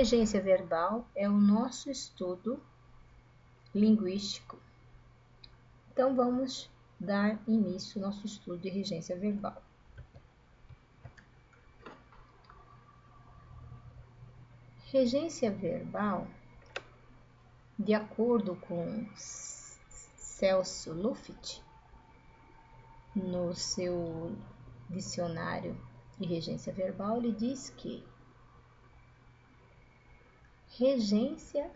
Regência verbal é o nosso estudo linguístico. Então, vamos dar início ao nosso estudo de regência verbal. Regência verbal, de acordo com Celso Luft, no seu dicionário de regência verbal, ele diz que regência,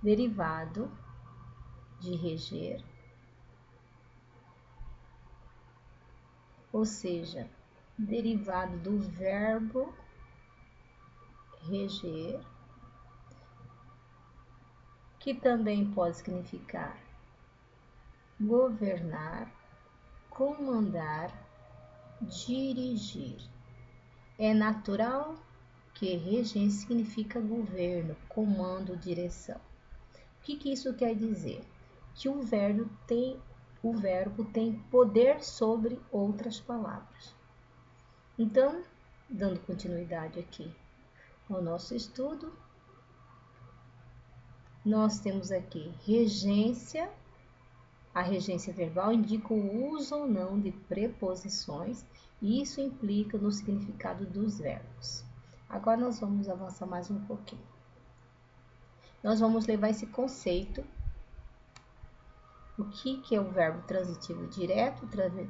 derivado de reger, ou seja, derivado do verbo reger, que também pode significar governar, comandar, dirigir. É natural que regência significa governo, comando, direção. O que isso quer dizer? Que o verbo tem poder sobre outras palavras. Então, dando continuidade aqui ao nosso estudo, nós temos aqui regência. A regência verbal indica o uso ou não de preposições, e isso implica no significado dos verbos. Agora nós vamos avançar mais um pouquinho. Nós vamos levar esse conceito, o que é o verbo transitivo direto,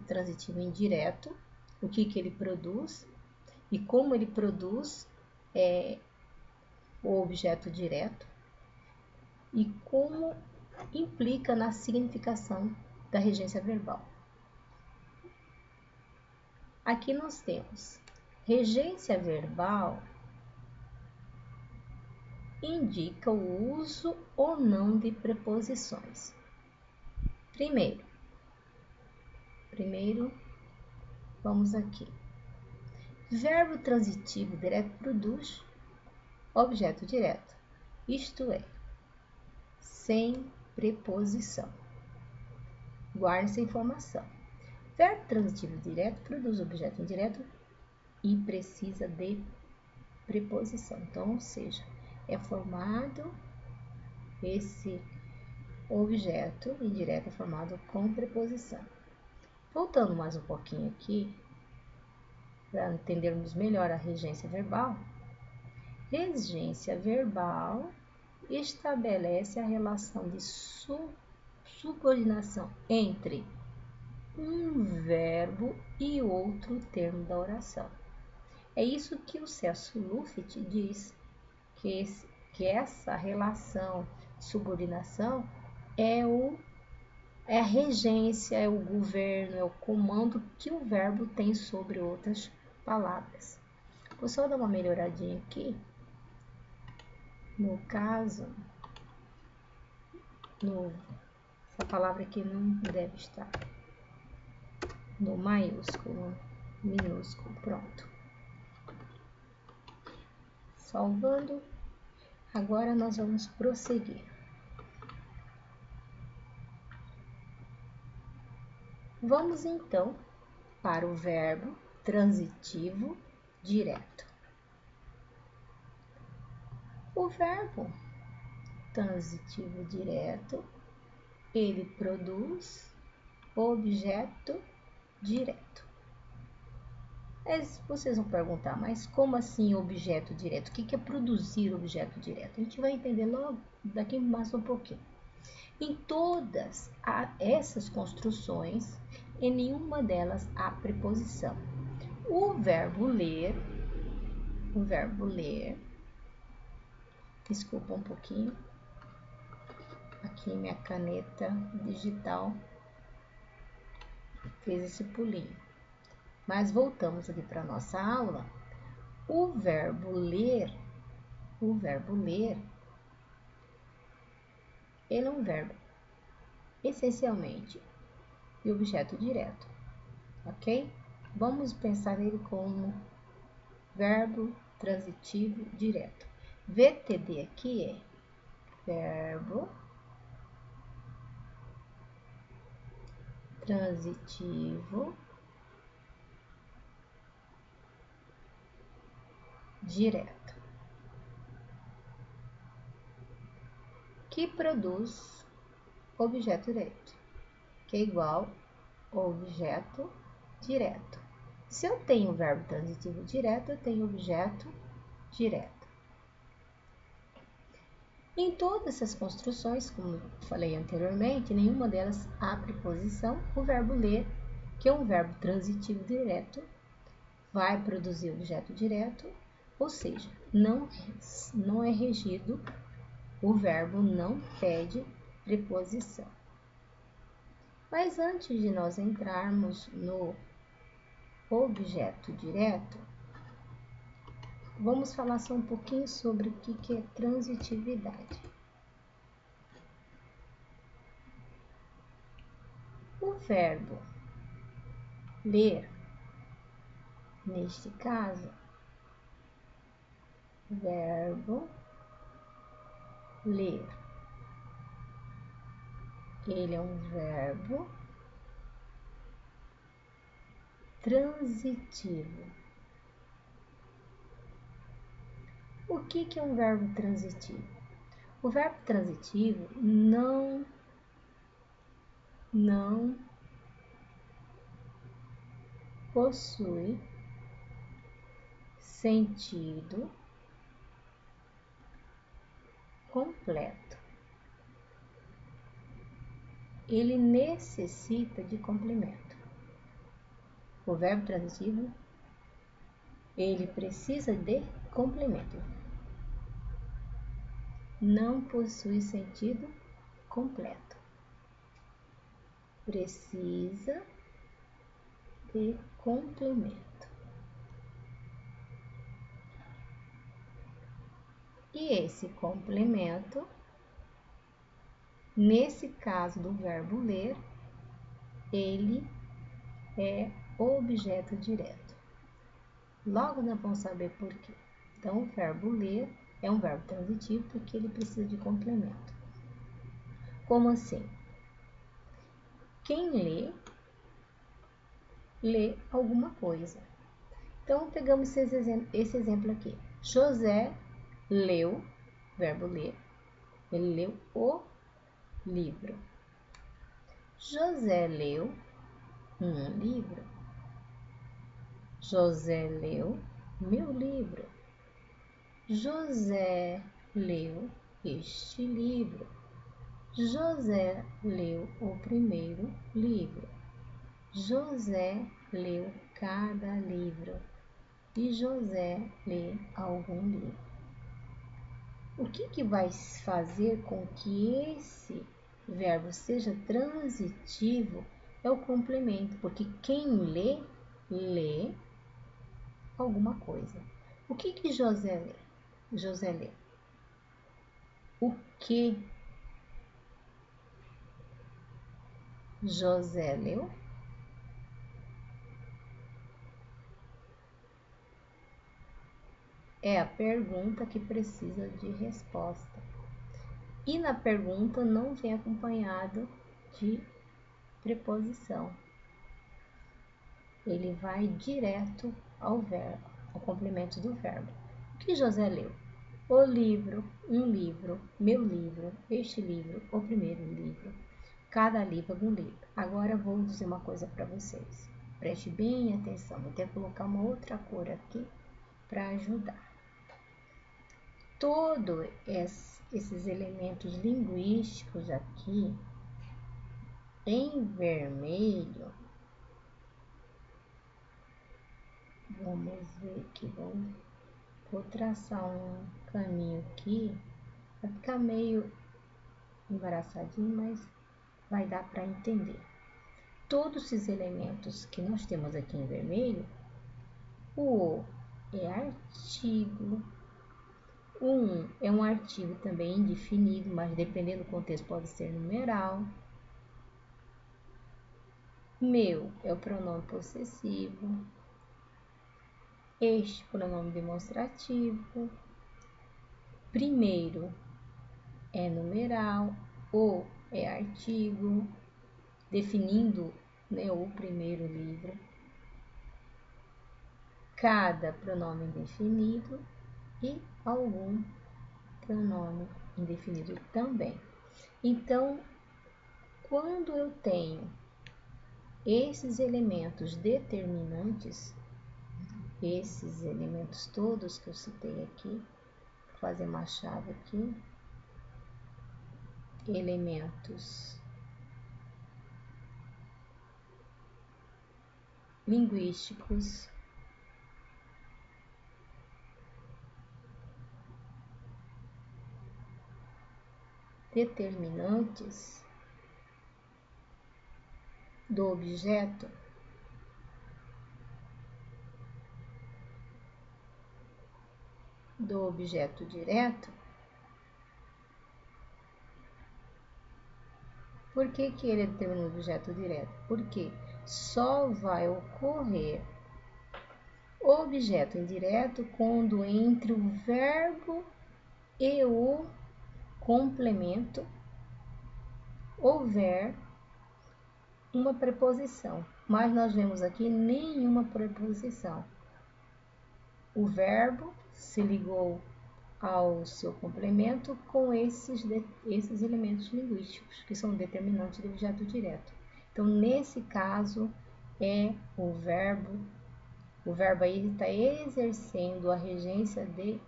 transitivo indireto, o que ele produz e como ele produz o objeto direto e como implica na significação da regência verbal. Aqui nós temos regência verbal, indica o uso ou não de preposições. Primeiro, vamos aqui. Verbo transitivo direto produz objeto direto, isto é, sem preposição. Guarde essa informação. Verbo transitivo direto produz objeto indireto e precisa de preposição. Então, ou seja, é formado esse objeto indireto é formado com preposição. Voltando mais um pouquinho aqui, para entendermos melhor a regência verbal. Regência verbal estabelece a relação de subordinação entre um verbo e outro termo da oração. É isso que o Celso Luft diz, que essa relação de subordinação é a regência, é o governo, é o comando que o verbo tem sobre outras palavras. Vou só dar uma melhoradinha aqui. No caso, essa palavra aqui não deve estar no maiúsculo, minúsculo, pronto. Salvando. Agora nós vamos prosseguir. Vamos então para o verbo transitivo direto. O verbo transitivo direto, ele produz objeto direto. Vocês vão perguntar, mas como assim objeto direto? O que é produzir objeto direto? A gente vai entender logo daqui mais um pouquinho. Em todas essas construções, em nenhuma delas há preposição. O verbo ler, desculpa um pouquinho, aqui minha caneta digital fez esse pulinho. Mas voltamos aqui para nossa aula. O verbo ler, ele é um verbo essencialmente de objeto direto, ok? Vamos pensar nele como verbo transitivo direto. VTD aqui é verbo transitivo direto. que produz objeto direto, que é igual ao objeto direto. Se eu tenho verbo transitivo direto, eu tenho objeto direto. Em todas essas construções, como falei anteriormente, nenhuma delas há preposição. O verbo ler, que é um verbo transitivo direto, vai produzir objeto direto, ou seja, não é regido, o verbo não pede preposição. Mas antes de nós entrarmos no objeto direto, vamos falar só um pouquinho sobre o que é transitividade. O verbo ler, neste caso, verbo ler, ele é um verbo transitivo. O que é um verbo transitivo? O verbo transitivo não possui sentido completo. Ele necessita de complemento. O verbo transitivo, ele precisa de complemento. Não possui sentido completo. Precisa de complemento. E esse complemento, nesse caso do verbo ler, ele é objeto direto. Logo nós vamos saber por quê. Então, o verbo ler é um verbo transitivo porque ele precisa de complemento. Como assim? Quem lê alguma coisa. Então, pegamos esse exemplo aqui. José leu, verbo ler, ele leu o livro. José leu um livro. José leu meu livro. José leu este livro. José leu o primeiro livro. José leu cada livro. E José lê algum livro. O que vai fazer com que esse verbo seja transitivo é o complemento, porque quem lê, lê alguma coisa. O que José lê? José lê. O que José leu? É a pergunta que precisa de resposta. E na pergunta não vem acompanhado de preposição. Ele vai direto ao verbo, ao complemento do verbo. O que José leu? O livro, um livro, meu livro, este livro, o primeiro livro, cada livro, um livro. Agora vou dizer uma coisa para vocês. Preste bem atenção. Vou até colocar uma outra cor aqui para ajudar. Todos esses elementos linguísticos aqui em vermelho, vamos ver aqui, vou traçar um caminho aqui, vai ficar meio embaraçadinho, mas vai dar para entender. Todos esses elementos que nós temos aqui em vermelho, o é artigo, o é um artigo também indefinido, mas dependendo do contexto pode ser numeral. Meu é o pronome possessivo. Este pronome demonstrativo. Primeiro é numeral. O é artigo, definindo, né, o primeiro livro. Cada pronome indefinido e algum pronome indefinido também. Então, quando eu tenho esses elementos determinantes, esses elementos todos que eu citei aqui, vou fazer uma chave aqui, elementos linguísticos, determinantes do objeto, direto. Por que ele é determinante do objeto direto? Porque só vai ocorrer objeto indireto quando entre o verbo e o complemento houver uma preposição. Mas nós vemos aqui nenhuma preposição. O verbo se ligou ao seu complemento com esses elementos linguísticos, que são determinantes do objeto direto. Então, nesse caso, é o verbo aí está exercendo a regência de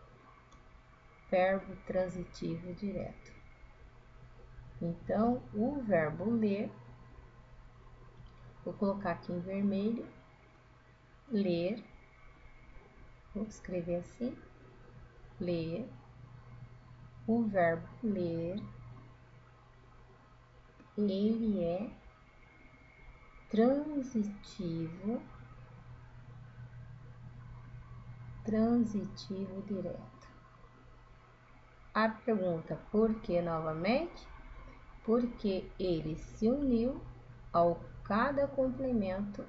verbo transitivo direto. Então, o verbo ler, vou colocar aqui em vermelho, ler, vou escrever assim, ler, o verbo ler, ele é transitivo direto. A pergunta por que novamente? Porque ele se uniu ao cada complemento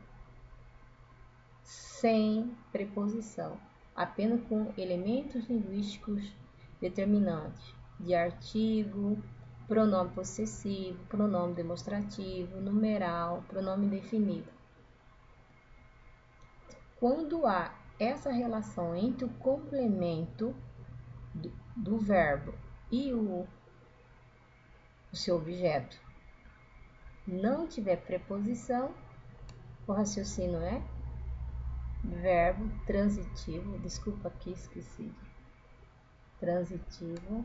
sem preposição, apenas com elementos linguísticos determinantes de artigo, pronome possessivo, pronome demonstrativo, numeral, pronome indefinido. Quando há essa relação entre o complemento do verbo e o seu objeto não tiver preposição, o raciocínio é verbo transitivo, desculpa aqui, esqueci, transitivo,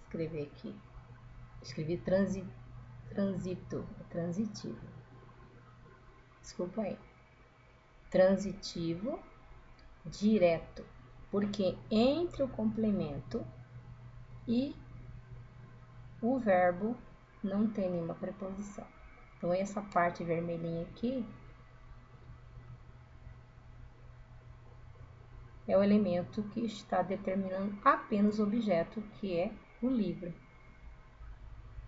escrever aqui, escrevi transitivo, desculpa aí, transitivo direto, porque entre o complemento e o verbo não tem nenhuma preposição. Então, essa parte vermelhinha aqui é o elemento que está determinando apenas o objeto, que é o livro.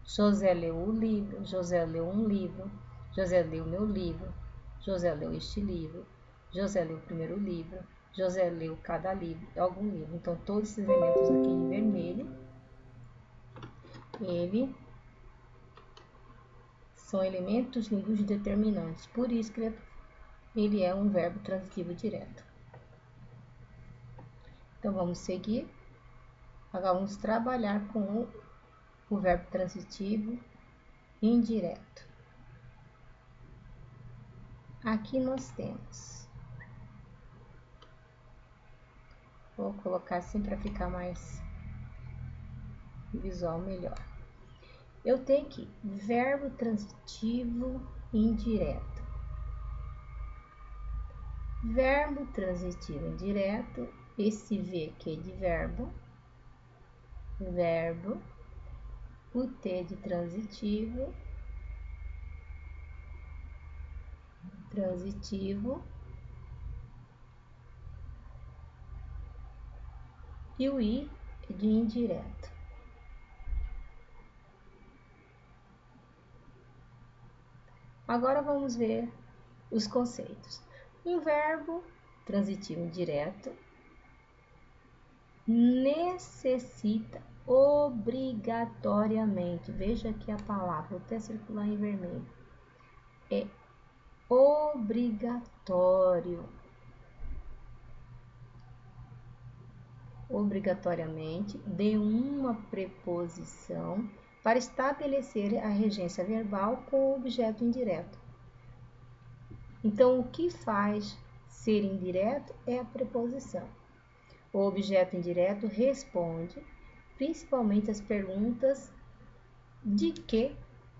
José leu o livro, José leu um livro, José leu meu livro, José leu este livro, José leu o primeiro livro, José leu cada livro, algum livro. Então, todos esses elementos aqui em vermelho, são elementos linguísticos determinantes. Por isso que ele é um verbo transitivo direto. Então, vamos seguir. Agora, vamos trabalhar com o verbo transitivo indireto. Aqui nós temos, vou colocar assim para ficar mais visual, melhor. Eu tenho aqui verbo transitivo indireto. Verbo transitivo indireto, esse V aqui é de verbo, o T de transitivo, e o I é de indireto. Agora vamos ver os conceitos. Um verbo transitivo indireto necessita obrigatoriamente, veja aqui a palavra, vou até circular em vermelho, é obrigatório. obrigatoriamente de uma preposição para estabelecer a regência verbal com o objeto indireto. Então, o que faz ser indireto é a preposição. O objeto indireto responde principalmente as perguntas de que,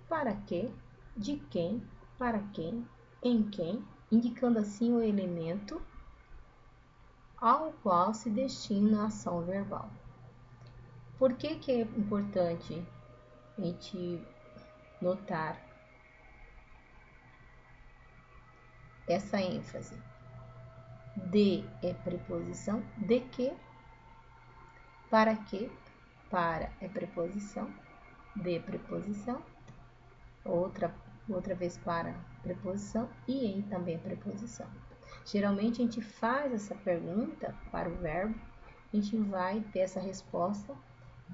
para que, de quem, para quem, em quem, indicando assim o elemento ao qual se destina a ação verbal. Por que é importante a gente notar essa ênfase? De é preposição, de que, para é preposição, de preposição, outra vez para preposição e em também é preposição. Geralmente a gente faz essa pergunta para o verbo, a gente vai ter essa resposta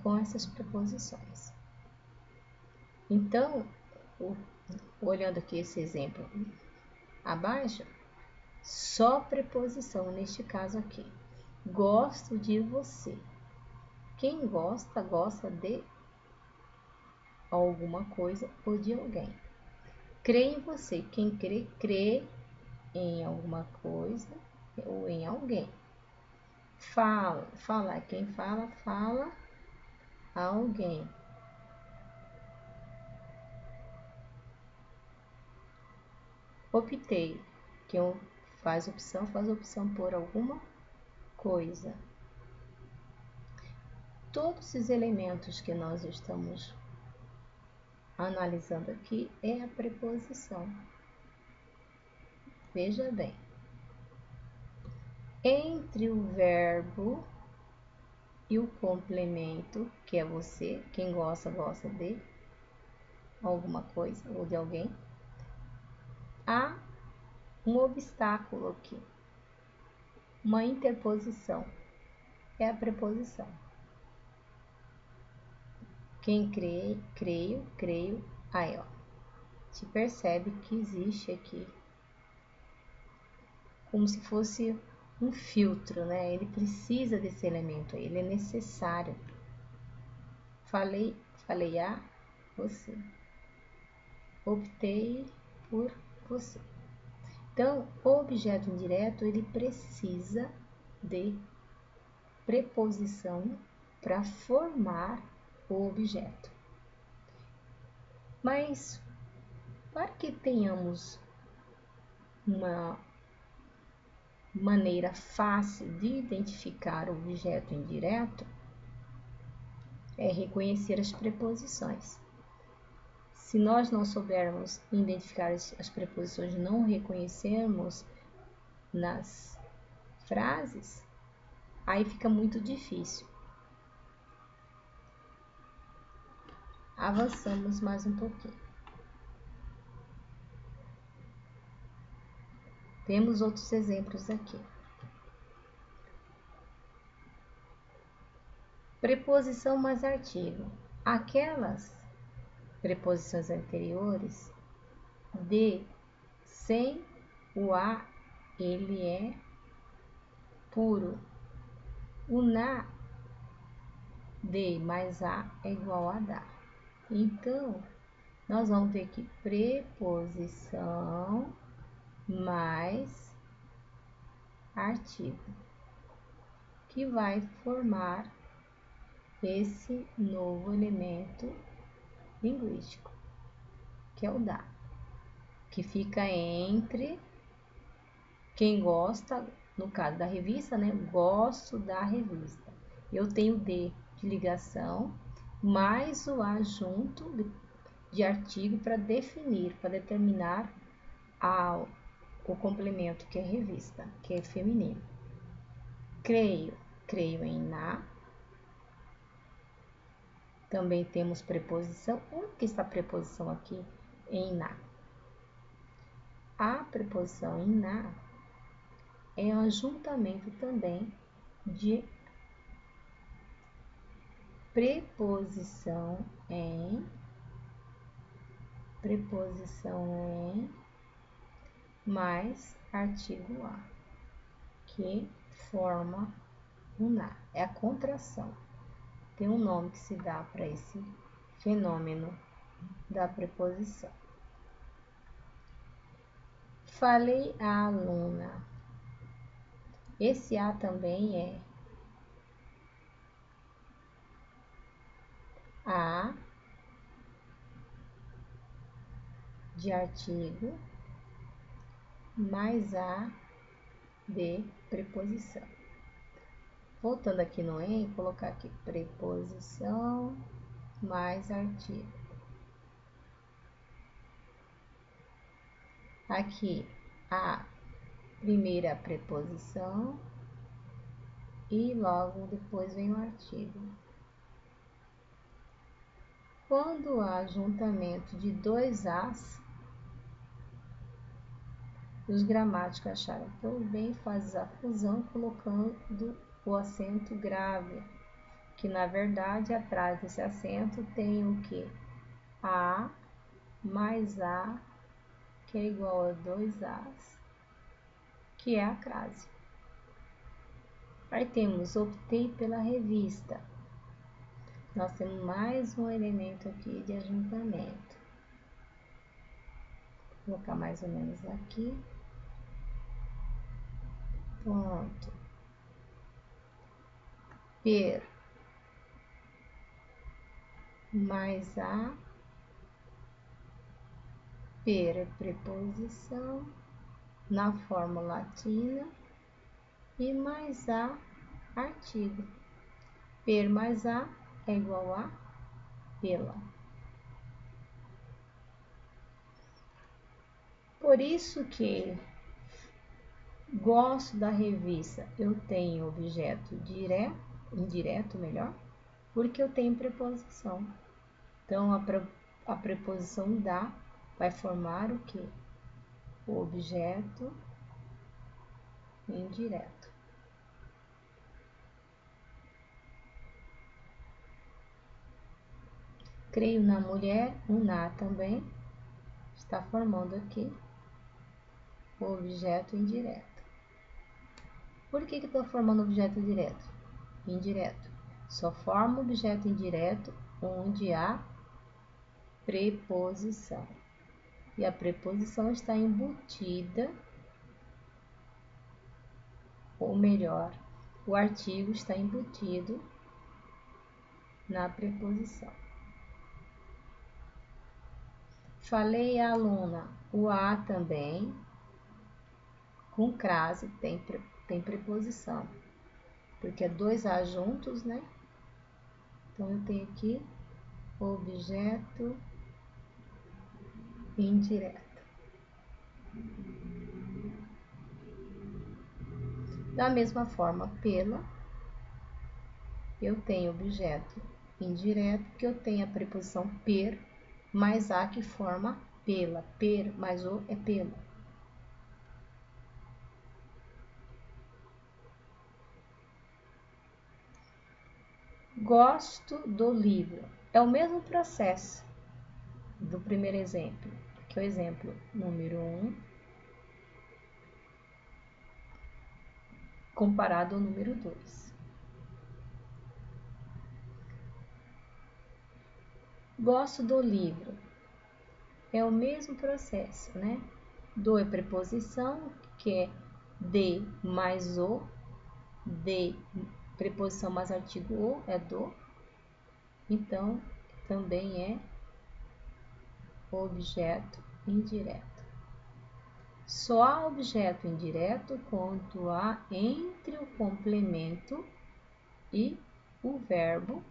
com essas preposições. Então, olhando aqui esse exemplo abaixo, só preposição neste caso aqui. Gosto de você. Quem gosta, gosta de alguma coisa ou de alguém. Creio em você. Quem crê, crê em alguma coisa ou em alguém. Fala. Quem fala, fala a alguém. Optei. Quem faz opção por alguma coisa. Todos os elementos que nós estamos analisando aqui é a preposição. Veja bem. Entre o verbo e o complemento, que é você, quem gosta, gosta de alguma coisa ou de alguém, há um obstáculo aqui, uma interposição, é a preposição. Quem crê, creio, aí ó, se percebe que existe aqui como se fosse um filtro, né? Ele precisa desse elemento aí, ele é necessário. Falei a você. Optei por você. Então, o objeto indireto, ele precisa de preposição para formar o objeto. Mas, para que tenhamos uma maneira fácil de identificar o objeto indireto, é reconhecer as preposições. Se nós não soubermos identificar as preposições, não reconhecermos nas frases, aí fica muito difícil. Avançamos mais um pouquinho. Temos outros exemplos aqui. Preposição mais artigo. Aquelas preposições anteriores de, sem o a, ele é puro. O na, de mais a é igual a da. Então, nós vamos ver que preposição mais artigo, que vai formar esse novo elemento linguístico, que é o da, que fica entre quem gosta, no caso da revista, né? Gosto da revista. Eu tenho de ligação, mais o a junto de artigo para definir, para determinar o complemento, que é revista, que é feminino. Creio em na. Também temos preposição. Onde que está a preposição aqui? Em na. A preposição em na é um ajuntamento também de preposição em mais artigo a, que forma uná. É a contração. Tem um nome que se dá para esse fenômeno da preposição. Falei à aluna. Esse a também é a de artigo mais a de preposição. Voltando aqui no em, colocar aqui preposição mais artigo. Aqui a primeira preposição e logo depois vem o artigo. Quando há juntamento de dois as, os gramáticos acharam por bem fazer a fusão colocando o acento grave, que na verdade atrás desse acento tem o que? A mais a, que é igual a dois as, que é a crase. Aí temos optei pela revista. Nós temos mais um elemento aqui de ajuntamento. Vou colocar mais ou menos aqui. Ponto. Per mais a. Per é preposição na forma latina e mais a artigo. Per mais a é igual a pela. Por isso que gosto da revista, eu tenho objeto direto, indireto melhor, porque eu tenho preposição. Então, a preposição da vai formar o que? O objeto indireto. Creio na mulher, o na também está formando aqui o objeto indireto. Por que estou formando objeto direto? Indireto. Só forma objeto indireto onde há preposição. E a preposição está embutida, ou melhor, o artigo está embutido na preposição. Falei à aluna, o a também, com crase, tem preposição, porque é dois a juntos, né? Então, eu tenho aqui objeto indireto. Da mesma forma, pela, eu tenho objeto indireto, que eu tenho a preposição per, mais a que forma pela. Per mais o é pela. Gosto do livro. É o mesmo processo do primeiro exemplo, que é o exemplo número 1, comparado ao número 2. Gosto do livro. É o mesmo processo, né? Do é preposição, que é de mais o, de preposição mais artigo o é do, então também é objeto indireto. Só há objeto indireto quando há entre o complemento e o verbo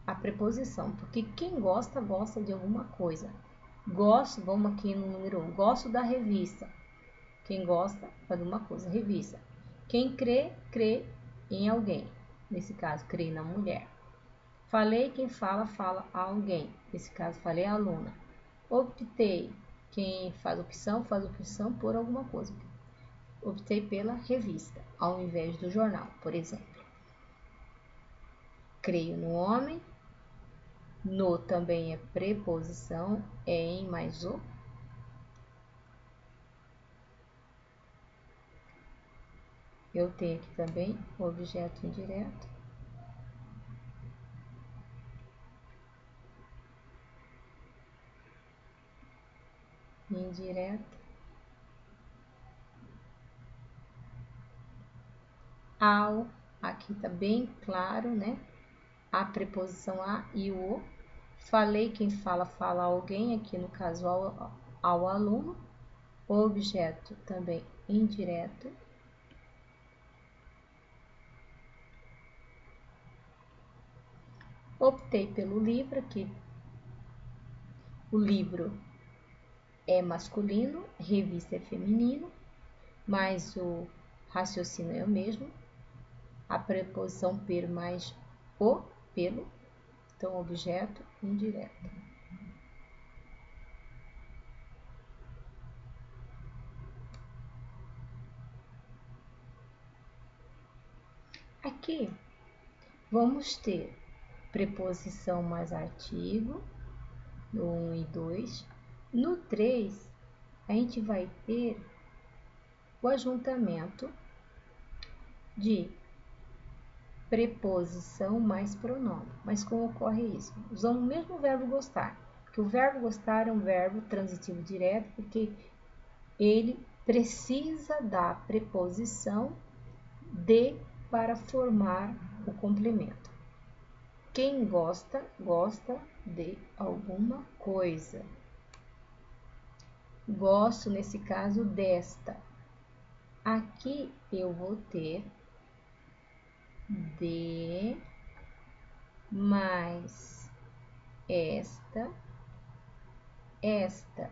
a preposição, porque quem gosta, gosta de alguma coisa. Gosto, vamos aqui no número 1, gosto da revista. Quem gosta faz uma coisa, revista. Quem crê, crê em alguém. Nesse caso, crê na mulher. Falei, quem fala, fala a alguém. Nesse caso, falei a aluna. Optei, quem faz opção por alguma coisa. Optei pela revista, ao invés do jornal, por exemplo. Creio no homem. No também é preposição, é em mais o. eu tenho aqui também o objeto indireto. Indireto. Ao, aqui tá bem claro, né? A preposição a e o. Falei, quem fala alguém, aqui no caso ao aluno. O objeto também indireto. Optei pelo livro aqui. O livro é masculino, revista é feminino, mas o raciocínio é o mesmo. A preposição per mais o, pelo, então objeto indireto. Aqui vamos ter preposição mais artigo, no 1 e 2. No 3, a gente vai ter o ajuntamento de preposição mais pronome. Mas como ocorre isso? Usamos o mesmo verbo gostar, porque o verbo gostar é um verbo transitivo direto, porque ele precisa da preposição de para formar o complemento. Quem gosta, gosta de alguma coisa. Gosto, nesse caso, desta. Aqui eu vou ter de mais esta. Esta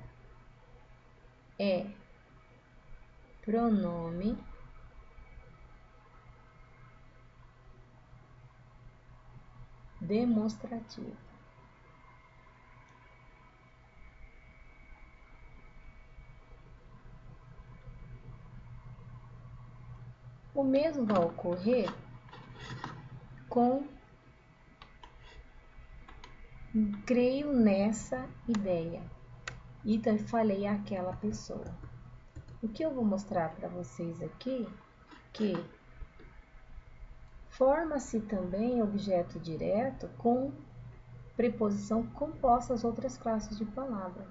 é pronome demonstrativo. O mesmo vai ocorrer com creio nessa ideia e falei àquela pessoa. O que eu vou mostrar para vocês aqui, que forma-se também objeto direto com preposição composta às outras classes de palavra,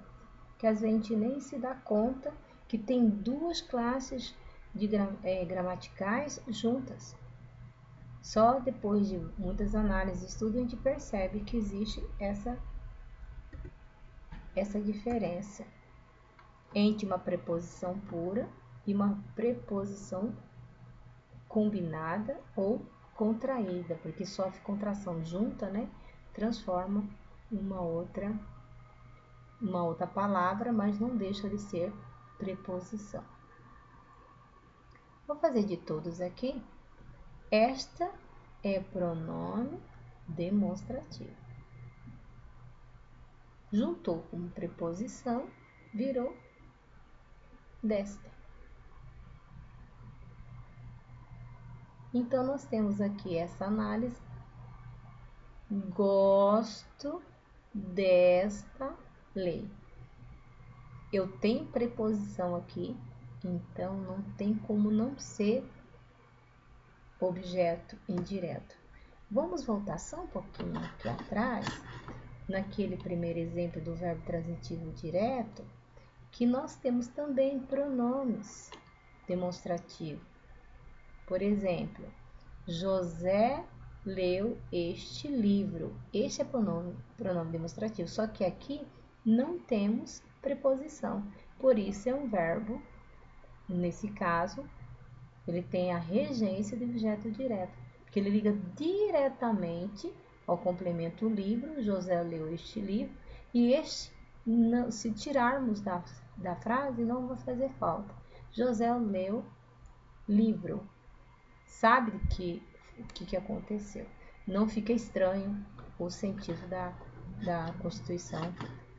que às vezes a gente nem se dá conta que tem duas classes de gramaticais juntas. Só depois de muitas análises e estudos a gente percebe que existe essa diferença entre uma preposição pura e uma preposição combinada ou contraída, porque sofre contração junta, né? Transforma uma outra palavra, mas não deixa de ser preposição. Vou fazer de todos aqui. Esta é pronome demonstrativo. Juntou como preposição, virou desta. Então, nós temos aqui essa análise. Gosto desta lei. Eu tenho preposição aqui, então não tem como não ser objeto indireto. Vamos voltar só um pouquinho aqui atrás, naquele primeiro exemplo do verbo transitivo direto, que nós temos também pronomes demonstrativos. Por exemplo, José leu este livro. Este é pronome demonstrativo, só que aqui não temos preposição. Por isso é um verbo, nesse caso, ele tem a regência do objeto direto, porque ele liga diretamente ao complemento livro, José leu este livro, e este, não, se tirarmos da frase, não vai fazer falta. José leu livro. Sabe o que aconteceu? Não fica estranho o sentido da constituição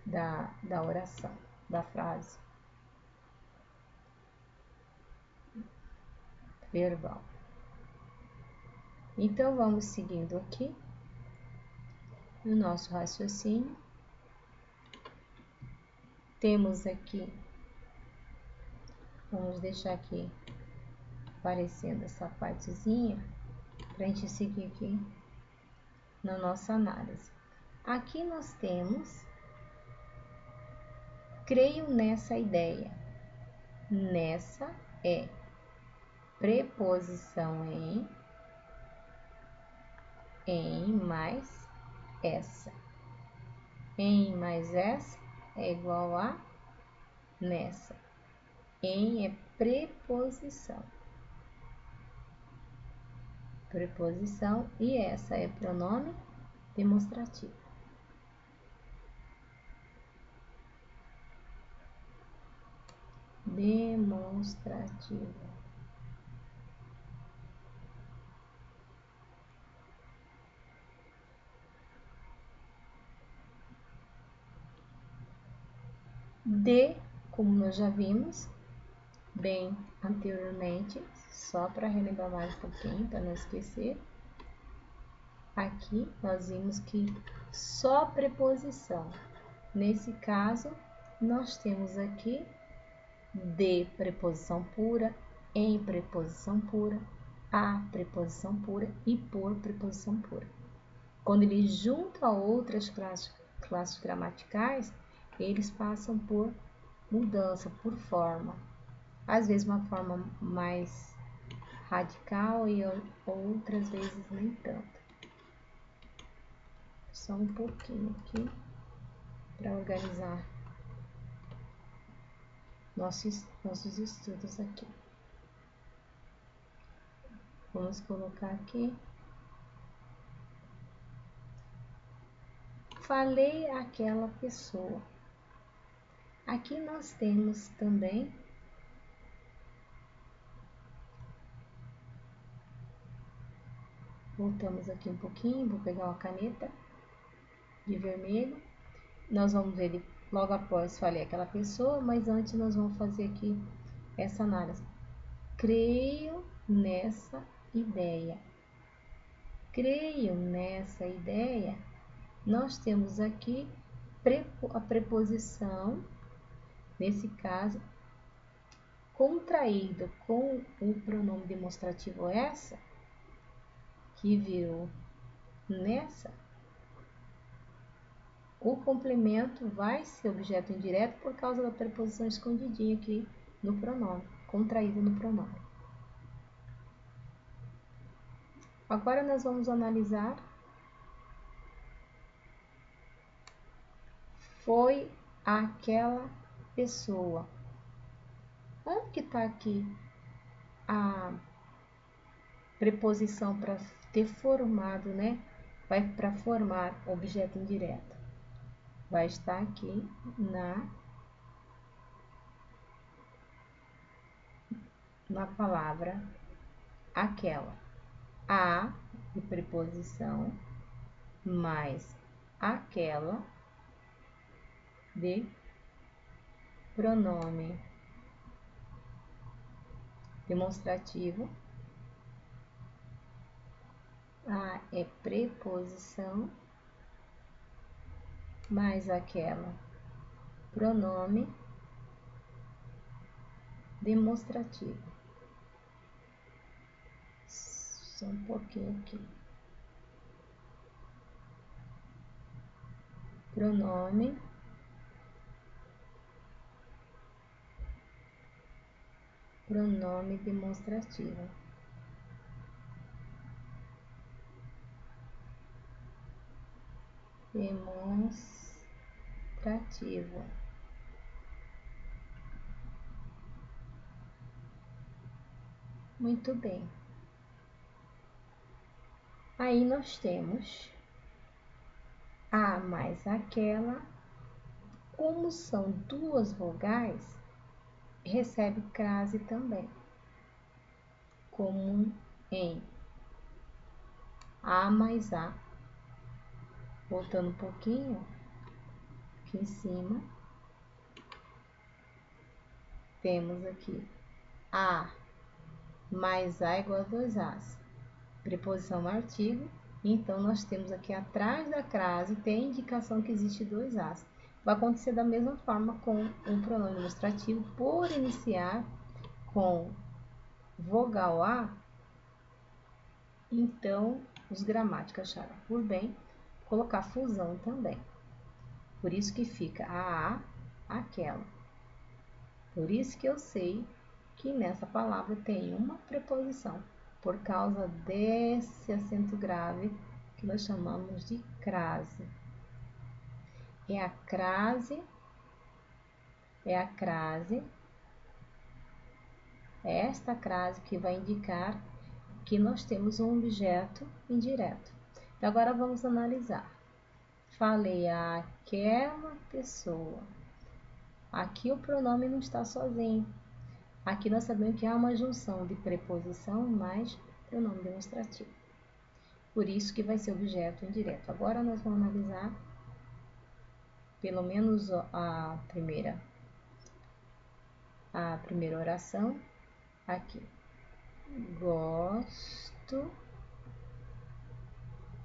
da oração, da frase verbal. Então, vamos seguindo aqui no nosso raciocínio. Temos aqui, vamos deixar aqui aparecendo essa partezinha para a gente seguir aqui na nossa análise. Aqui nós temos creio nessa ideia. Nessa é preposição em mais essa. Em mais essa é igual a nessa. Em é preposição. Preposição e essa é pronome demonstrativo. Demonstrativo. De, como nós já vimos bem anteriormente, só para relembrar mais um pouquinho, para não esquecer. Aqui nós vimos que só preposição. Nesse caso, nós temos aqui de preposição pura, em preposição pura, a preposição pura e por preposição pura. Quando ele junta outras classes gramaticais, eles passam por mudança, por forma. Às vezes uma forma mais radical e outras vezes nem tanto. Só um pouquinho aqui para organizar nossos estudos aqui. Vamos colocar aqui. Falei àquela pessoa. Aqui nós temos também voltamos aqui um pouquinho, vou pegar uma caneta de vermelho. Nós vamos ver logo após falei aquela pessoa, mas antes nós vamos fazer aqui essa análise. Creio nessa ideia. Creio nessa ideia. Nós temos aqui a preposição, nesse caso, contraída com o pronome demonstrativo essa, que virou nessa. O complemento vai ser objeto indireto por causa da preposição escondidinha aqui no pronome, contraído no pronome. Agora nós vamos analisar. Foi aquela pessoa. Onde que está aqui a preposição para ter formado, né? Vai para formar objeto indireto. Vai estar aqui na palavra aquela. A de preposição mais aquela de pronome demonstrativo. A é preposição mais aquela pronome demonstrativo. Só um pouquinho aqui. Pronome demonstrativo. Demonstrativo. Muito bem. Aí nós temos a mais aquela. Como são duas vogais, recebe crase também. Como em a mais a. Voltando um pouquinho, aqui em cima, temos aqui a mais a igual a 2as. Preposição artigo, então nós temos aqui atrás da crase, tem a indicação que existe 2as. Vai acontecer da mesma forma com o pronome demonstrativo, por iniciar com vogal A, então os gramáticos acharam por bem colocar fusão também. Por isso que fica a aquela. Por isso que eu sei que nessa palavra tem uma preposição, por causa desse acento grave que nós chamamos de crase. É a crase, é esta crase que vai indicar que nós temos um objeto indireto. Então, agora vamos analisar. Falei aquela pessoa. Aqui o pronome não está sozinho. Aqui nós sabemos que há uma junção de preposição mais pronome demonstrativo. Por isso que vai ser objeto indireto. Agora nós vamos analisar pelo menos a primeira oração aqui. Gosto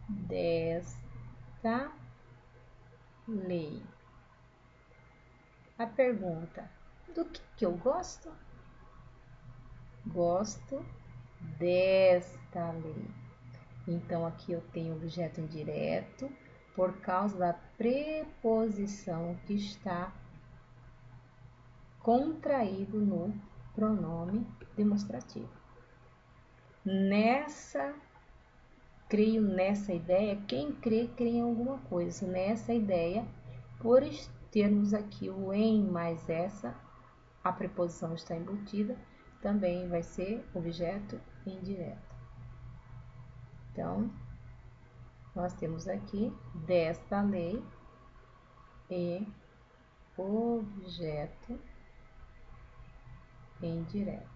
desta lei. A pergunta: do que eu gosto? Gosto desta lei. Então, aqui eu tenho objeto indireto por causa da preposição que está contraído no pronome demonstrativo. Creio nessa ideia, quem crê em alguma coisa. Nessa ideia, por termos aqui o em mais essa, a preposição está embutida, também vai ser objeto indireto. Então, nós temos aqui desta lei e objeto indireto.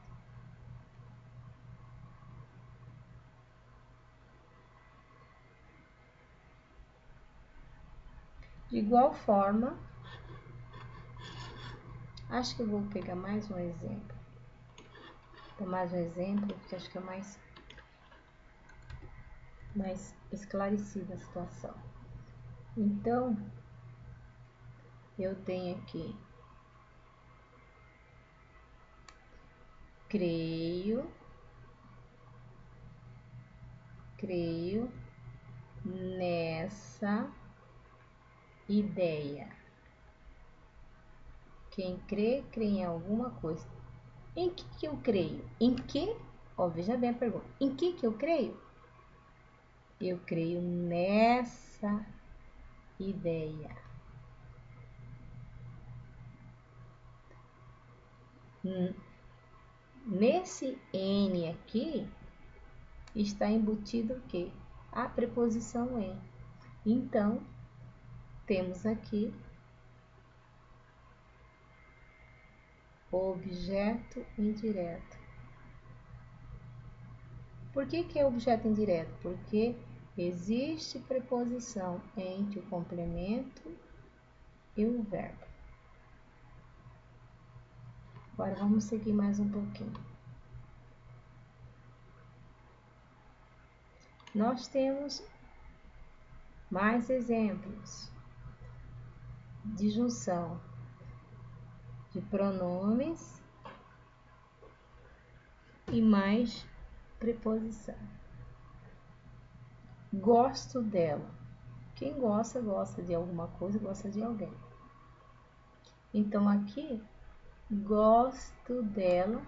De igual forma, acho que eu vou pegar mais um exemplo. Então, mais um exemplo, porque acho que é mais esclarecida a situação. Então, eu tenho aqui creio nessa ideia. Quem crê em alguma coisa. Em que eu creio? Em que? Ó, veja bem a pergunta. Em que eu creio? Eu creio nessa ideia. Nesse N aqui está embutido o quê? A preposição em. Então, temos aqui objeto indireto. Por que é objeto indireto? Porque existe preposição entre o complemento e o verbo. Agora vamos seguir mais um pouquinho. Nós temos mais exemplos de junção de pronomes e mais preposição. Gosto dela. Quem gosta, gosta de alguma coisa, gosta de alguém. Então, aqui, gosto dela.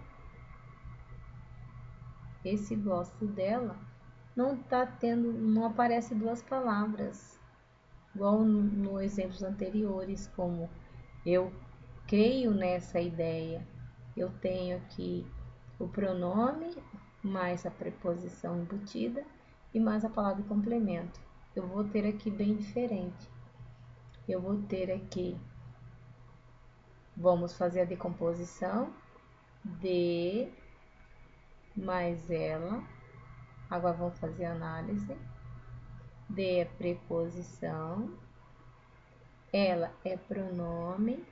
Esse gosto dela não aparece duas palavras, igual nos exemplos anteriores, como eu creio nessa ideia. Eu tenho aqui o pronome mais a preposição embutida e mais a palavra de complemento. Eu vou ter aqui bem diferente. Eu vou ter aqui, vamos fazer a decomposição, de mais ela. Agora vamos fazer a análise. De é preposição, ela é pronome,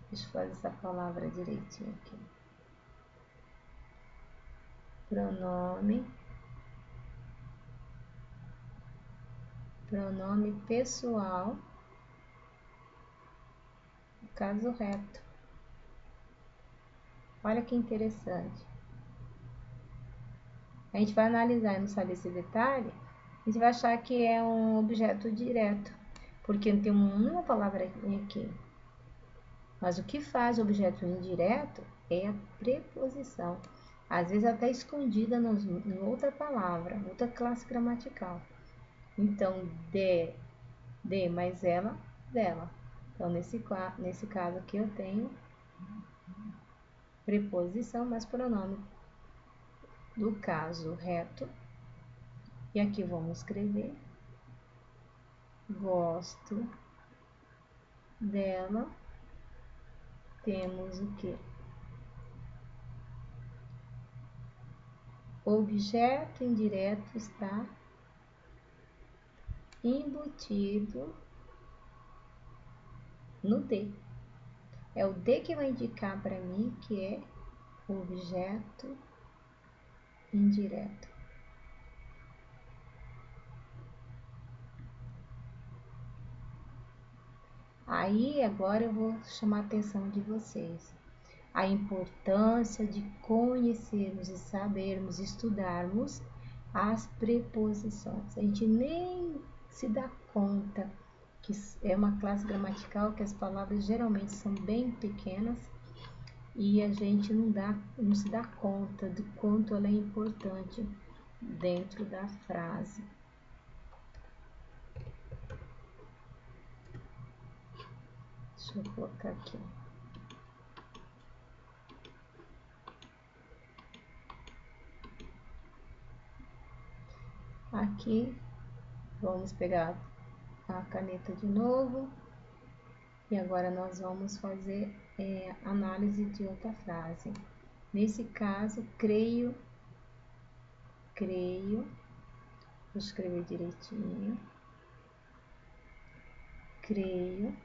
deixa eu fazer essa palavra direitinho aqui. Pronome pessoal caso reto. Olha que interessante. A gente vai analisar e não saber esse detalhe, a gente vai achar que é um objeto direto, porque tem uma palavra aqui. Mas o que faz o objeto indireto é a preposição. Às vezes até escondida em outra palavra, outra classe gramatical. Então, de mais ela, dela. Então, nesse caso aqui eu tenho preposição mais pronome do caso reto. E aqui vamos escrever: gosto dela. Temos o que? O objeto indireto está embutido no de. É o de que vai indicar para mim que é o objeto indireto. Aí agora eu vou chamar a atenção de vocês. A importância de conhecermos e sabermos, estudarmos as preposições. A gente nem se dá conta que é uma classe gramatical que as palavras geralmente são bem pequenas e a gente não se dá conta do quanto ela é importante dentro da frase. Deixa eu colocar aqui. Aqui, vamos pegar a caneta de novo. E agora nós vamos fazer análise de outra frase. Nesse caso, creio, vou escrever direitinho. Creio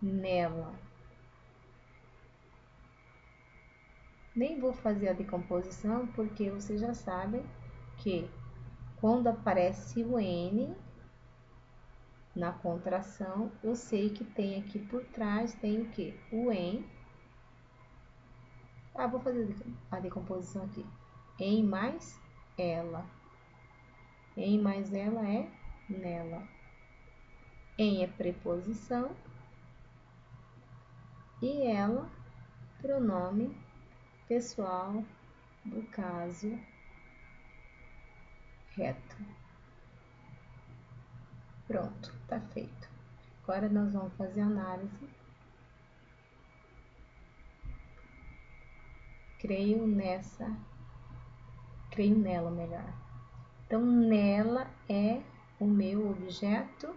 nela. Nem vou fazer a decomposição, porque vocês já sabem que quando aparece o N na contração, eu sei que tem aqui por trás, tem o que? O em. Vou fazer a decomposição aqui. Em mais ela. Em mais ela é nela. Em é preposição. E ela, pronome pessoal do caso reto. Pronto, tá feito. Agora nós vamos fazer a análise. Creio nela, melhor. Então, nela é o meu objeto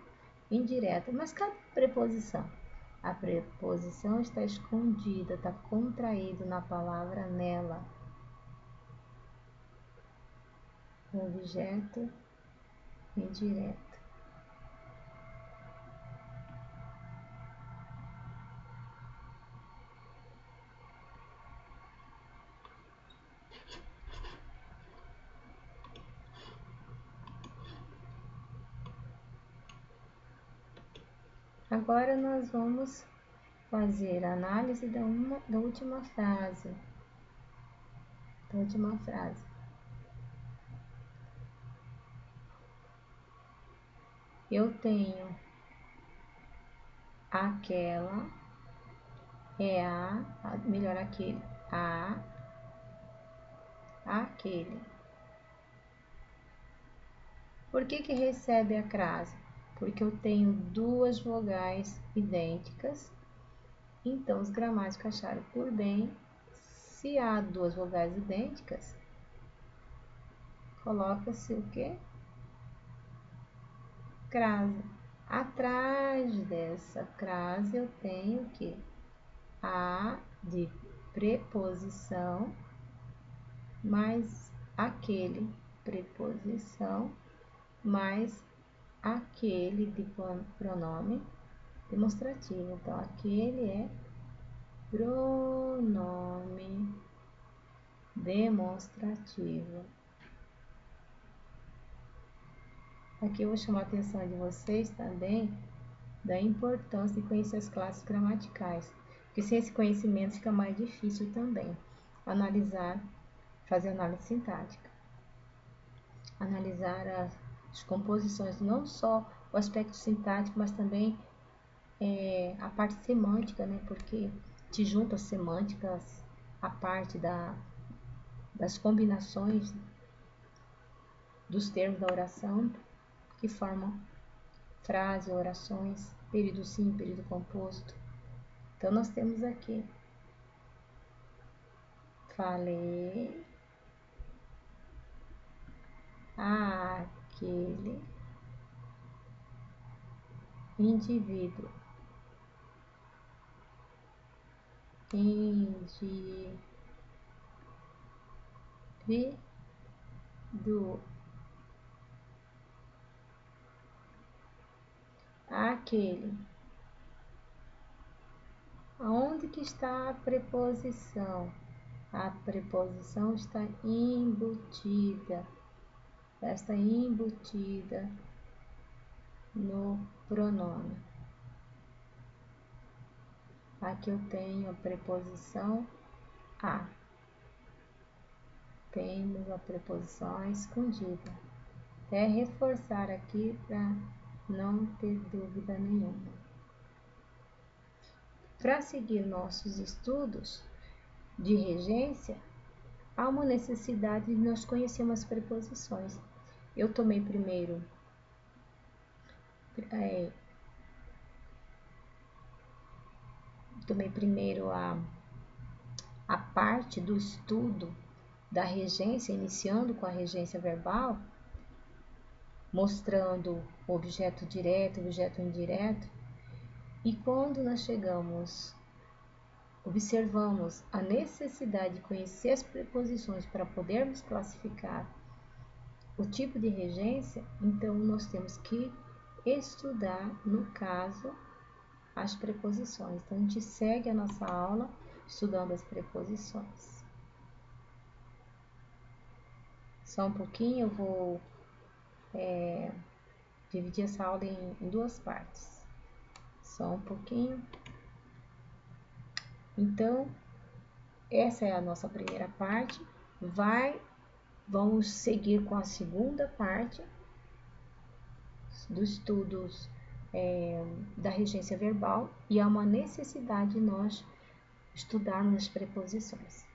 indireto. Mas cadê a preposição? A preposição está escondida, está contraído na palavra nela. O objeto indireto. Agora nós vamos fazer a análise da última frase. Eu tenho aquela, melhor aquele, aquele. Por que recebe a crase? Porque eu tenho duas vogais idênticas, então os gramáticos acharam por bem, se há duas vogais idênticas, coloca-se o quê? Crase. Atrás dessa crase eu tenho o quê? A de preposição mais aquele, preposição mais aquele de pronome demonstrativo. Então, aquele é pronome demonstrativo. Aqui eu vou chamar a atenção de vocês também da importância de conhecer as classes gramaticais, porque sem esse conhecimento fica mais difícil também analisar, fazer análise sintática, analisar as composições, não só o aspecto sintático, mas também a parte semântica, né? Porque te junta as semânticas, a parte das combinações dos termos da oração que formam frase, orações, período sim, período composto. Então, nós temos aqui, falei, aquele indivíduo, aquele. Aonde que está a preposição? A preposição está embutida. Está embutida no pronome. Aqui eu tenho a preposição a. Temos a preposição escondida. Até reforçar aqui para não ter dúvida nenhuma. Para seguir nossos estudos de regência, há uma necessidade de nós conhecermos as preposições. Eu tomei primeiro a parte do estudo da regência, iniciando com a regência verbal, mostrando o objeto direto, o objeto indireto, e quando nós observamos a necessidade de conhecer as preposições para podermos classificar o tipo de regência, então nós temos que estudar, no caso, as preposições. Então, a gente segue a nossa aula estudando as preposições. Só um pouquinho, eu vou dividir essa aula em duas partes. Só um pouquinho. Então, essa é a nossa primeira parte. Vamos seguir com a segunda parte dos estudos da regência verbal, e há uma necessidade de nós estudarmos as preposições.